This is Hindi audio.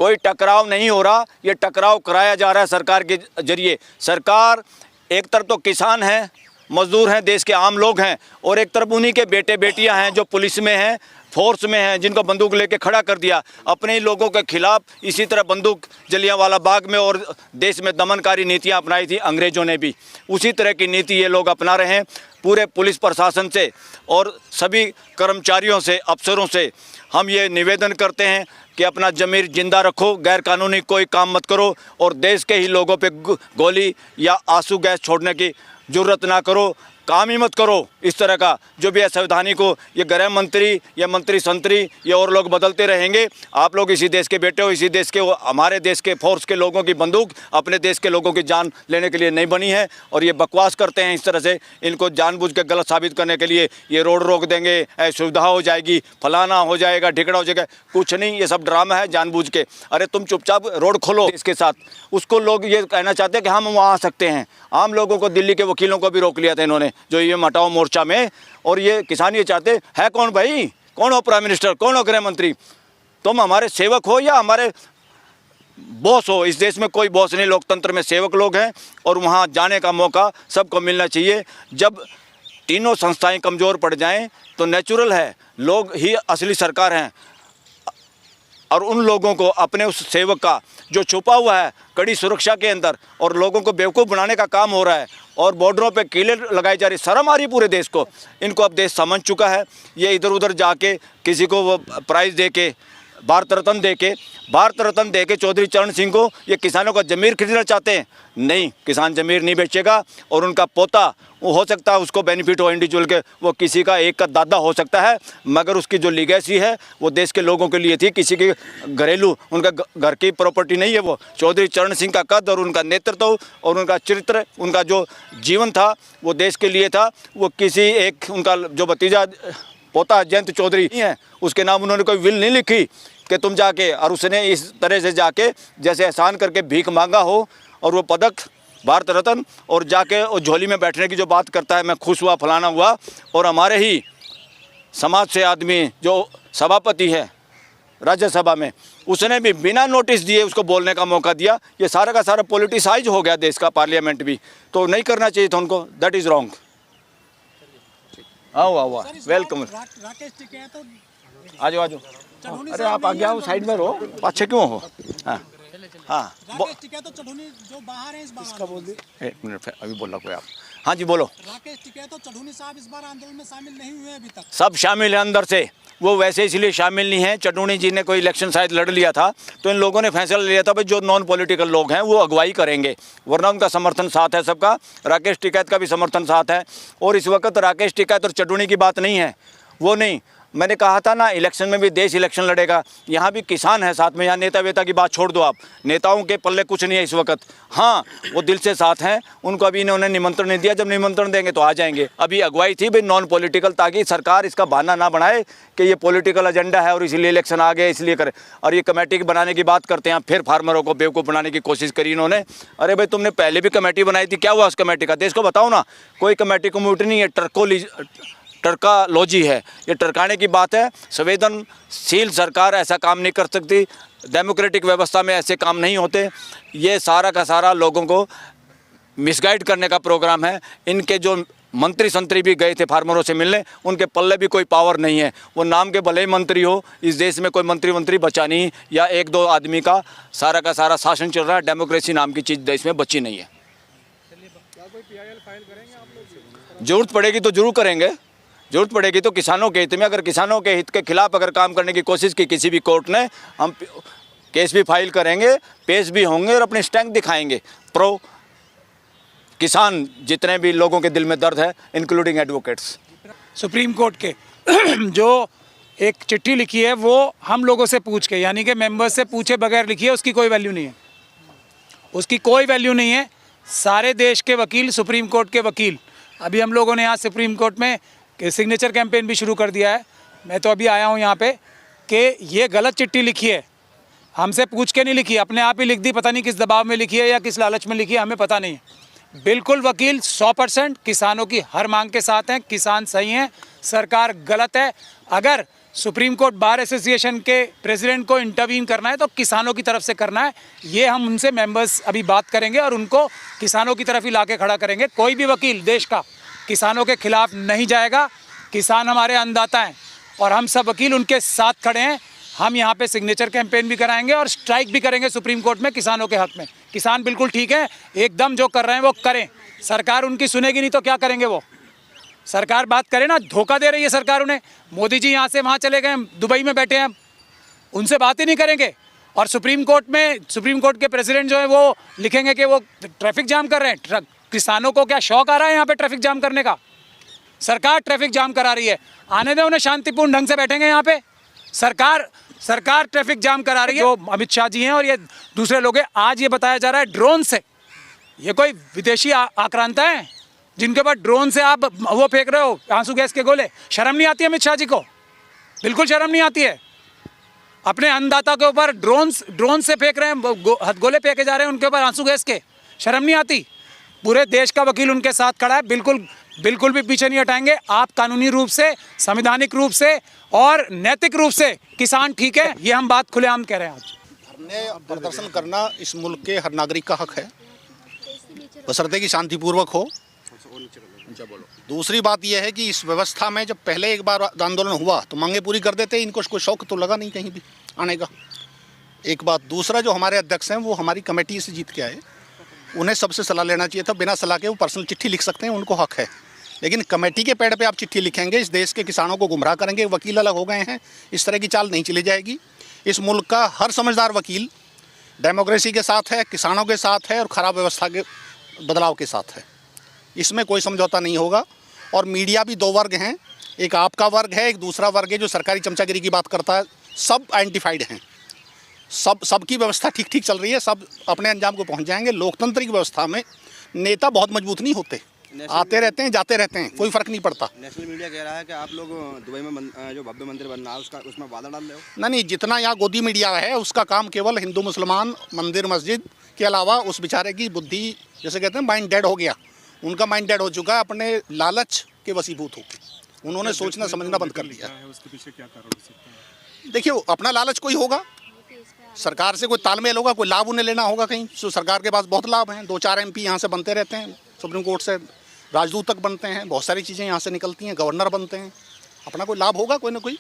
कोई टकराव नहीं हो रहा, ये टकराव कराया जा रहा है सरकार के जरिए। सरकार एक तरफ तो किसान हैं, मजदूर हैं, देश के आम लोग हैं, और एक तरफ उन्हीं के बेटे बेटियां हैं जो पुलिस में हैं, फोर्स में हैं, जिनको बंदूक लेके खड़ा कर दिया। अपने ही लोगों के खिलाफ इसी तरह बंदूक जलियांवाला बाग में और देश में दमनकारी नीतियां अपनाई थी अंग्रेज़ों ने भी, उसी तरह की नीति ये लोग अपना रहे हैं। पूरे पुलिस प्रशासन से और सभी कर्मचारियों से, अफसरों से हम ये निवेदन करते हैं कि अपना ज़मीर जिंदा रखो, गैर कानूनी कोई काम मत करो, और देश के ही लोगों पे गोली या आंसू गैस छोड़ने की जुर्रत ना करो, काम ही मत करो इस तरह का। जो भी असंवैधानिक हो, ये गृह मंत्री या मंत्री संतरी ये और लोग बदलते रहेंगे। आप लोग इसी देश के बेटे हो, इसी देश के, हमारे देश के फोर्स के लोगों की बंदूक अपने देश के लोगों की जान लेने के लिए नहीं बनी है, और ये बकवास करते हैं इस तरह से। इनको जानबूझ के गलत साबित करने के लिए ये रोड रोक देंगे, असुविधा हो जाएगी, फलाना हो जाएगा, ढिकड़ा हो जाएगा, कुछ नहीं, ये सब ड्रामा है जानबूझ के। अरे तुम चुपचाप रोड खोलो इसके साथ। उसको लोग ये कहना चाहते हैं कि हम वहाँ आ सकते हैं। आम लोगों को, दिल्ली के वकीलों को भी रोक लिया था इन्होंने, जो ये हटाओ मोर्चा में। और ये किसान ये चाहते हैं कौन भाई, कौन हो प्राइम मिनिस्टर, कौन हो गृह मंत्री? तुम हमारे सेवक हो या हमारे बॉस हो? इस देश में कोई बॉस नहीं, लोकतंत्र में सेवक लोग हैं, और वहाँ जाने का मौका सबको मिलना चाहिए। जब तीनों संस्थाएं कमज़ोर पड़ जाएं तो नेचुरल है, लोग ही असली सरकार हैं, और उन लोगों को, अपने उस सेवक का जो छुपा हुआ है कड़ी सुरक्षा के अंदर, और लोगों को बेवकूफ़ बनाने का काम हो रहा है, और बॉर्डरों पे कीलें लगाई जा रही, शर्म आ रही पूरे देश को। इनको अब देश समझ चुका है। ये इधर उधर जाके किसी को वो प्राइज़ दे के, भारत रत्न दे के चौधरी चरण सिंह को ये किसानों का ज़मीर खरीदना चाहते हैं। नहीं, किसान ज़मीर नहीं बेचेगा, और उनका पोता वो हो सकता है उसको बेनिफिट हो इंडिविजुअल के, वो किसी का एक का दादा हो सकता है, मगर उसकी जो लीगेसी है वो देश के लोगों के लिए थी, किसी के घरेलू, उनका घर की प्रॉपर्टी नहीं है। वो चौधरी चरण सिंह का कद और उनका नेतृत्व और उनका चरित्र, उनका जो जीवन था वो देश के लिए था। वो किसी एक, उनका जो भतीजा पोता जयंत चौधरी है, उसके नाम उन्होंने कोई विल नहीं लिखी कि तुम जाके, और उसने इस तरह से जाके जैसे एहसान करके भीख मांगा हो, और वो पदक भारत रत्न, और जाके और झोली में बैठने की जो बात करता है, मैं खुश हुआ, फलाना हुआ। और हमारे ही समाज से आदमी जो सभापति है राज्यसभा में, उसने भी बिना नोटिस दिए उसको बोलने का मौका दिया। ये सारा का सारा पॉलिटिसाइज हो गया देश का पार्लियामेंट भी, तो नहीं करना चाहिए था उनको, दैट इज़ रॉन्ग। आओ वेलकम। राकेश टिकैत तो आ जाओ। अरे आप आगे आओ, साइड में रहो, अच्छे क्यों हो? हाँ हाँ, राकेश टिकैत तो चढ़ूनी जो बाहर है इस बार, इसका बोल दे। एक मिनट, अभी बोला कोई आप? हाँ जी बोलो। राकेश टिकैत तो चढ़ूनी साहब इस बार आंदोलन में शामिल नहीं हुए अभी तक। सब शामिल है अंदर से, वो वैसे इसलिए शामिल नहीं है। चटूनी जी ने कोई इलेक्शन शायद लड़ लिया था, तो इन लोगों ने फैसला लिया था भाई जो नॉन पॉलिटिकल लोग हैं वो अगुवाई करेंगे, वरना उनका समर्थन साथ है सबका। राकेश टिकैत का भी समर्थन साथ है, और इस वक्त राकेश टिकैत और चटूनी की बात नहीं है, वो नहीं। मैंने कहा था ना, इलेक्शन में भी देश इलेक्शन लड़ेगा, यहाँ भी किसान है साथ में। यहाँ नेता वेता की बात छोड़ दो आप, नेताओं के पल्ले कुछ नहीं है इस वक्त। हाँ, वो दिल से साथ हैं, उनको अभी इन्होंने निमंत्रण नहीं दिया, जब निमंत्रण देंगे तो आ जाएंगे। अभी अगुवाई थी भाई नॉन पॉलिटिकल, ताकि सरकार इसका बहाना ना बनाए कि ये पॉलिटिकल एजेंडा है और इसीलिए इलेक्शन आ गए, इसलिए करे। और ये कमेटी बनाने की बात करते हैं, फिर फार्मरों को बेवकूफ़ बनाने की कोशिश करी इन्होंने। अरे भाई तुमने पहले भी कमेटी बनाई थी, क्या हुआ उस कमेटी का? देश को बताओ ना। कोई कमेटी कम्यूनिटी नहीं है, टर्कालॉजी है, ये टरकाने की बात है। संवेदनशील सरकार ऐसा काम नहीं कर सकती, डेमोक्रेटिक व्यवस्था में ऐसे काम नहीं होते। ये सारा का सारा लोगों को मिसगाइड करने का प्रोग्राम है। इनके जो मंत्री संतरी भी गए थे फार्मरों से मिलने, उनके पल्ले भी कोई पावर नहीं है। वो नाम के भले ही मंत्री हो, इस देश में कोई मंत्री बचा नहीं, या एक दो आदमी का सारा शासन चल रहा है। डेमोक्रेसी नाम की चीज़ देश में बची नहीं है। जरूरत पड़ेगी तो जरूर करेंगे, जरूरत पड़ेगी तो किसानों के हित में। अगर किसानों के हित के खिलाफ अगर काम करने की कोशिश की किसी भी कोर्ट ने, हम केस भी फाइल करेंगे, पेश भी होंगे और अपनी स्टैंक दिखाएंगे। प्रो किसान जितने भी लोगों के दिल में दर्द है, इंक्लूडिंग एडवोकेट्स। सुप्रीम कोर्ट के जो एक चिट्ठी लिखी है वो हम लोगों से पूछ के, यानी कि मेंबर्स से पूछे बगैर लिखी है, उसकी कोई वैल्यू नहीं है, उसकी कोई वैल्यू नहीं है। सारे देश के वकील, सुप्रीम कोर्ट के वकील, अभी हम लोगों ने यहाँ सुप्रीम कोर्ट में सिग्नेचर कैंपेन भी शुरू कर दिया है। मैं तो अभी आया हूँ यहाँ पे कि ये गलत चिट्ठी लिखी है, हमसे पूछ के नहीं लिखी, अपने आप ही लिख दी। पता नहीं किस दबाव में लिखी है या किस लालच में लिखी है, हमें पता नहीं है। बिल्कुल वकील 100% किसानों की हर मांग के साथ हैं, किसान सही हैं, सरकार गलत है। अगर सुप्रीम कोर्ट बार एसोसिएशन के प्रेसिडेंट को इंटरवीन करना है तो किसानों की तरफ से करना है। ये हम उनसे मेंबर्स अभी बात करेंगे और उनको किसानों की तरफ ही लाके खड़ा करेंगे। कोई भी वकील देश का किसानों के खिलाफ नहीं जाएगा। किसान हमारे अन्नदाता हैं और हम सब वकील उनके साथ खड़े हैं। हम यहाँ पे सिग्नेचर कैंपेन भी कराएंगे और स्ट्राइक भी करेंगे सुप्रीम कोर्ट में किसानों के हक में। किसान बिल्कुल ठीक है, एकदम जो कर रहे हैं वो करें। सरकार उनकी सुनेगी नहीं तो क्या करेंगे वो? सरकार बात करे ना, धोखा दे रही है सरकार उन्हें। मोदी जी यहाँ से वहाँ चले गए, दुबई में बैठे हैं, उनसे बात ही नहीं करेंगे। और सुप्रीम कोर्ट के प्रेसिडेंट जो है वो लिखेंगे कि वो ट्रैफिक जाम कर रहे हैं। किसानों को क्या शौक आ रहा है यहाँ पे ट्रैफिक जाम करने का? सरकार ट्रैफिक जाम करा रही है, आने दें उन्हें, शांतिपूर्ण ढंग से बैठेंगे यहाँ पे। सरकार ट्रैफिक जाम करा रही है। जो अमित शाह जी हैं और ये दूसरे लोग हैं, आज ये बताया जा रहा है ड्रोन से, ये कोई विदेशी आक्रांता है जिनके पास ड्रोन से आप वो फेंक रहे हो आंसू गैस के गोले। शर्म नहीं आती है अमित शाह जी को? बिल्कुल शर्म नहीं आती है। अपने अन्नदाता के ऊपर ड्रोन से फेंक रहे हैं, हथगोले फेंके जा रहे हैं उनके ऊपर आंसू गैस के। शर्म नहीं आती? पूरे देश का वकील उनके साथ खड़ा है, बिल्कुल भी पीछे नहीं हटाएंगे। आप कानूनी रूप से, संवैधानिक रूप से और नैतिक रूप से किसान ठीक है, ये हम बात खुलेआम कह रहे हैं। आज धरने प्रदर्शन करना इस मुल्क के हर नागरिक का हक है, बशर्ते कि शांतिपूर्वक हो। दूसरी बात यह है कि इस व्यवस्था में जब पहले एक बार आंदोलन हुआ तो मांगे पूरी कर देते, इनको कोई शौक तो लगा नहीं कहीं भी आने का। एक बात। दूसरा, जो हमारे अध्यक्ष हैं वो हमारी कमेटी से जीत के आए, उन्हें सबसे सलाह लेना चाहिए था। बिना सलाह के वो पर्सनल चिट्ठी लिख सकते हैं, उनको हक है। लेकिन कमेटी के पेड़ पे आप चिट्ठी लिखेंगे, इस देश के किसानों को गुमराह करेंगे। वकील अलग हो गए हैं, इस तरह की चाल नहीं चली जाएगी। इस मुल्क का हर समझदार वकील डेमोक्रेसी के साथ है, किसानों के साथ है और ख़राब व्यवस्था के बदलाव के साथ है। इसमें कोई समझौता नहीं होगा। और मीडिया भी दो वर्ग हैं, एक आपका वर्ग है, एक दूसरा वर्ग है जो सरकारी चमचागिरी की बात करता है। सब आइडेंटिफाइड हैं, सबकी व्यवस्था ठीक ठीक चल रही है, सब अपने अंजाम को पहुंच जाएंगे। लोकतांत्रिक व्यवस्था में नेता बहुत मजबूत नहीं होते, आते रहते हैं जाते रहते हैं, कोई फर्क नहीं पड़ता। नेशनल मीडिया कह रहा है कि आप लोग दुबई में जो भव्य मंदिर बन रहा है उसमें वादा डाल रहे हो। नहीं, जितना यहाँ गोदी मीडिया है उसका काम केवल हिंदू मुसलमान मंदिर मस्जिद के अलावा उस बेचारे की बुद्धि, जैसे कहते हैं माइंड डेड हो गया, उनका माइंड डेड हो चुका है, अपने लालच के वसीभूत होकर उन्होंने सोचना समझना बंद कर लिया। उसके पीछे क्या कारण हो सकता है? देखिए, अपना लालच कोई होगा, सरकार से कोई तालमेल होगा, कोई लाभ उन्हें लेना होगा कहीं। तो सरकार के पास बहुत लाभ हैं, 2-4 MP यहाँ से बनते रहते हैं, सुप्रीम कोर्ट से राजदूत तक बनते हैं, बहुत सारी चीज़ें यहाँ से निकलती हैं, गवर्नर बनते हैं। अपना कोई लाभ होगा कोई ना कोई।